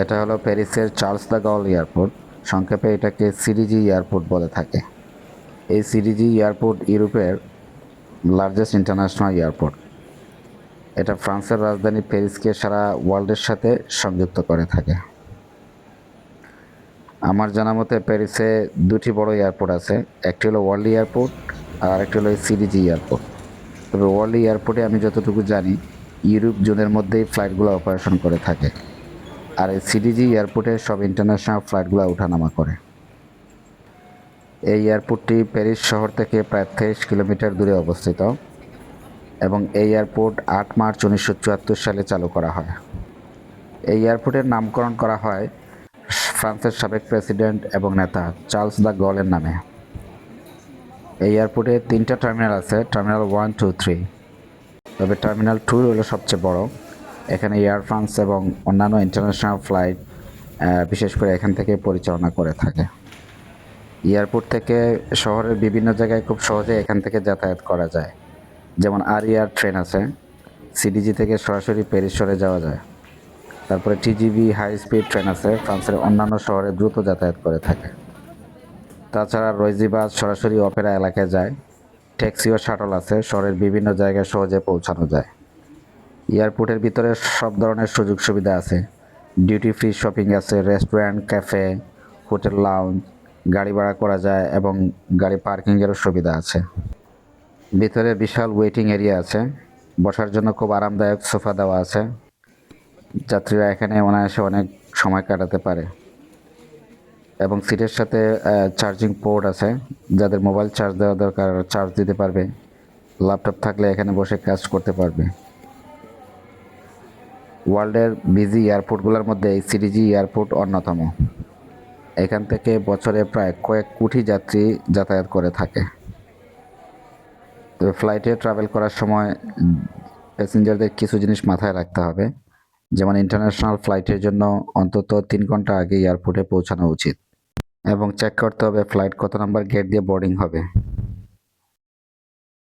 এটা হলো প্যারিসের চার্লস দ্য গল এয়ারপোর্ট। সংক্ষেপে এটাকে সিডিজি এয়ারপোর্ট বলে থাকে। এই সিডিজি এয়ারপোর্ট ইউরোপের লার্জেস্ট ইন্টারন্যাশনাল এয়ারপোর্ট। এটা ফ্রান্সের রাজধানী প্যারিসকে সারা ওয়ার্ল্ডের সাথে সংযুক্ত করে থাকে। আমার জানা মতে প্যারিসে দুটি বড় এয়ারপোর্ট আছে, একটি হলো ওয়ার্ল্ড এয়ারপোর্ট আর আরেকটি হলো সিডিজি এয়ারপোর্ট। তবে ওয়ার্ল্ড এয়ারপোর্টে আমি যতটুকু জানি ইউরোপ জোনের মধ্যেই ফ্লাইটগুলো অপারেশন করে থাকে, আর এই সিডিজি এয়ারপোর্টে সব ইন্টারন্যাশনাল ফ্লাইটগুলো ওঠানামা করে। এই এয়ারপোর্টটি প্যারিস শহর থেকে প্রায় 23 কিলোমিটার দূরে অবস্থিত এবং এই এয়ারপোর্ট 8 মার্চ 1974 সালে চালু করা হয়। এই এয়ারপোর্টের নামকরণ করা হয় ফ্রান্সের সাবেক প্রেসিডেন্ট এবং নেতা চার্লস দ্য গলের নামে। এই এয়ারপোর্টে 3টা টার্মিনাল আছে, টার্মিনাল 1, 2, 3। তবে টার্মিনাল 2 হলো সবচেয়ে বড়। এখানে এয়ার ফ্রান্স এবং অন্যান্য ইন্টারন্যাশনাল ফ্লাইট বিশেষ করে এখান থেকে পরিচালনা করে থাকে। এয়ারপোর্ট থেকে শহরের বিভিন্ন জায়গায় খুব সহজে এখান থেকে যাতায়াত করা যায়। যেমন আরিয়ার ট্রেন আছে, সিডিজি থেকে সরাসরি প্যারিস শহরে যাওয়া যায়। তারপরে টিজিভি হাই স্পিড ট্রেন আছে, ফ্রান্সের অন্যান্য শহরে দ্রুত যাতায়াত করে থাকে। তাছাড়া রয়েজি বাস সরাসরি অপেরা এলাকায় যায়। ট্যাক্সি ও শাটল আছে, শহরের বিভিন্ন জায়গায় সহজে পৌঁছানো যায়। এয়ারপোর্টের ভিতরে সব ধরনের সুযোগ সুবিধা আছে। ডিউটি ফ্রি শপিং আছে, রেস্টুরেন্ট, ক্যাফে, হোটেল লাউঞ্জ, গাড়ি ভাড়া করা যায় এবং গাড়ি পার্কিংয়েরও সুবিধা আছে। ভিতরে বিশাল ওয়েটিং এরিয়া আছে, বসার জন্য খুব আরামদায়ক সোফা দেওয়া আছে। যাত্রীরা এখানে অনায়াসে অনেক সময় কাটাতে পারে এবং সিটের সাথে চার্জিং পোর্ট আছে, যাদের মোবাইল চার্জ দেওয়া দরকার চার্জ দিতে পারবে। ল্যাপটপ থাকলে এখানে বসে কাজ করতে পারবে। ওয়ার্ল্ডের বিজি এয়ারপোর্টগুলোর মধ্যে এই সিডিজি এয়ারপোর্ট অন্যতম। এখান থেকে বছরে প্রায় কয়েক কোটি যাত্রী যাতায়াত করে থাকে। তবে ফ্লাইটে ট্রাভেল করার সময় প্যাসেঞ্জারদের কিছু জিনিস মাথায় রাখতে হবে। যেমন ইন্টারন্যাশনাল ফ্লাইটের জন্য অন্তত 3 ঘন্টা আগে এয়ারপোর্টে পৌঁছানো উচিত এবং চেক করতে হবে ফ্লাইট কত নম্বর গেট দিয়ে বোর্ডিং হবে।